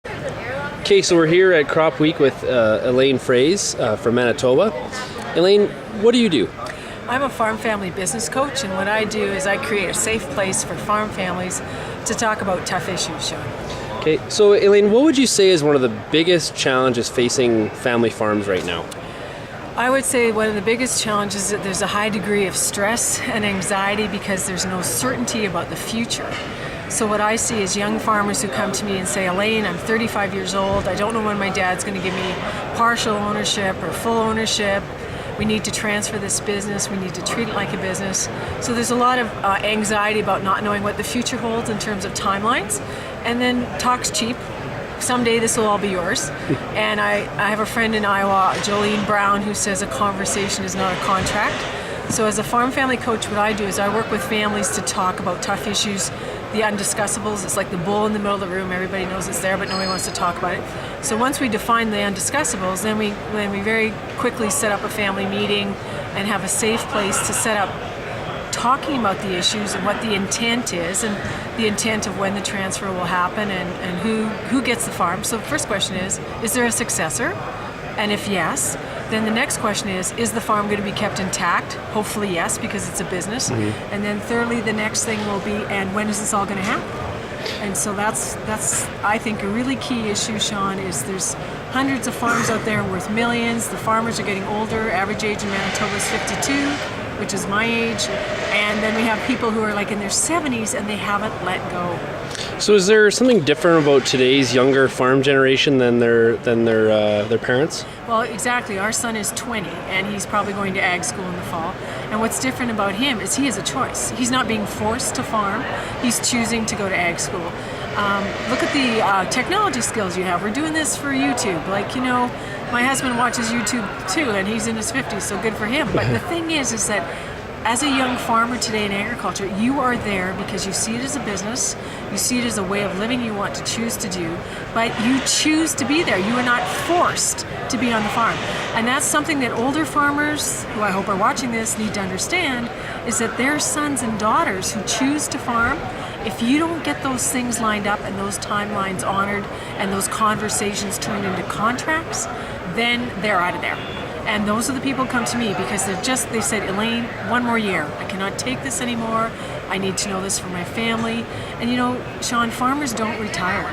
Okay, so we're here at Crop Week with Elaine Fraze from Manitoba. Elaine, what do you do? I'm a farm family business coach, and what I do is I create a safe place for farm families to talk about tough issues, Sean. Okay, so Elaine, what would you say is one of the biggest challenges facing family farms right now? I would say one of the biggest challenges is that there's a high degree of stress and anxiety because there's no certainty about the future. So what I see is young farmers who come to me and say, Elaine, I'm 35 years old, I don't know when my dad's going to give me partial ownership or full ownership. We need to transfer this business, we need to treat it like a business. So there's a lot of anxiety about not knowing what the future holds in terms of timelines. And then talk's cheap. Someday this will all be yours. And I have a friend in Iowa, Jolene Brown, who says a conversation is not a contract. So as a farm family coach, what I do is I work with families to talk about tough issues, the undiscussables. It's like the bull in the middle of the room. Everybody knows it's there, but nobody wants to talk about it. So once we define the undiscussables, then we very quickly set up a family meeting and have a safe place to set up talking about the issues and what the intent is, and the intent of when the transfer will happen, and who gets the farm. So the first question is there a successor? And if yes, then the next question is the farm going to be kept intact? Hopefully yes, because it's a business. Mm-hmm. And then thirdly, the next thing will be, and when is this all going to happen? And so that's I think a really key issue, Sean, is there's hundreds of farms out there worth millions. The farmers are getting older. Average age in Manitoba is 52, which is my age. And then we have people who are like in their 70s and they haven't let go. So is there something different about today's younger farm generation than their parents? Well, exactly. Our son is 20 and he's probably going to ag school in the fall. And what's different about him is he has a choice. He's not being forced to farm. He's choosing to go to ag school. Look at the technology skills you have. We're doing this for YouTube. My husband watches YouTube too, and he's in his 50s, so good for him. But the thing is that as a young farmer today in agriculture, you are there because you see it as a business, you see it as a way of living you want to choose to do, but you choose to be there. You are not forced to be on the farm. And that's something that older farmers, who I hope are watching this, need to understand, is that their sons and daughters who choose to farm, if you don't get those things lined up and those timelines honored and those conversations turned into contracts, then they're out of there. And those are the people who come to me because they said, Elaine, one more year. I cannot take this anymore. I need to know this for my family. And Sean, farmers don't retire.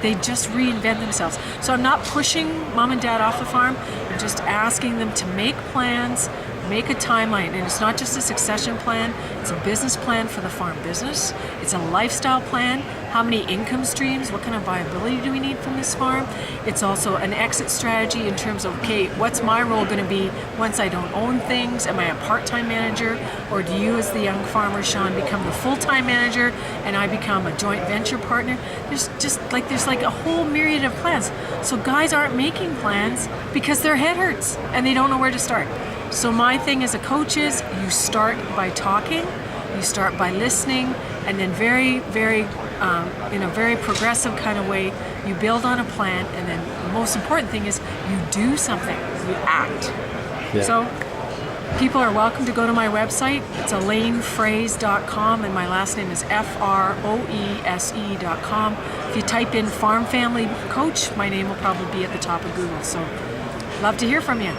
They just reinvent themselves. So I'm not pushing mom and dad off the farm. I'm just asking them to make plans, make a timeline. And it's not just a succession plan, it's a business plan for the farm business. It's a lifestyle plan. How many income streams, what kind of viability do we need from this farm? It's also an exit strategy in terms of, okay, what's my role going to be once I don't own things? Am I a part-time manager? Or do you, as the young farmer, Sean, become the full-time manager and I become a joint venture partner? There's a whole myriad of plans. So guys aren't making plans because their head hurts and they don't know where to start. So my thing as a coach is you start by talking, you start by listening, and then in a very progressive kind of way, you build on a plan, and then the most important thing is you do something, you act. Yeah. So people are welcome to go to my website. It's ElaineFraze.com, and my last name is FROESE.com. If you type in Farm Family Coach, my name will probably be at the top of Google. So love to hear from you.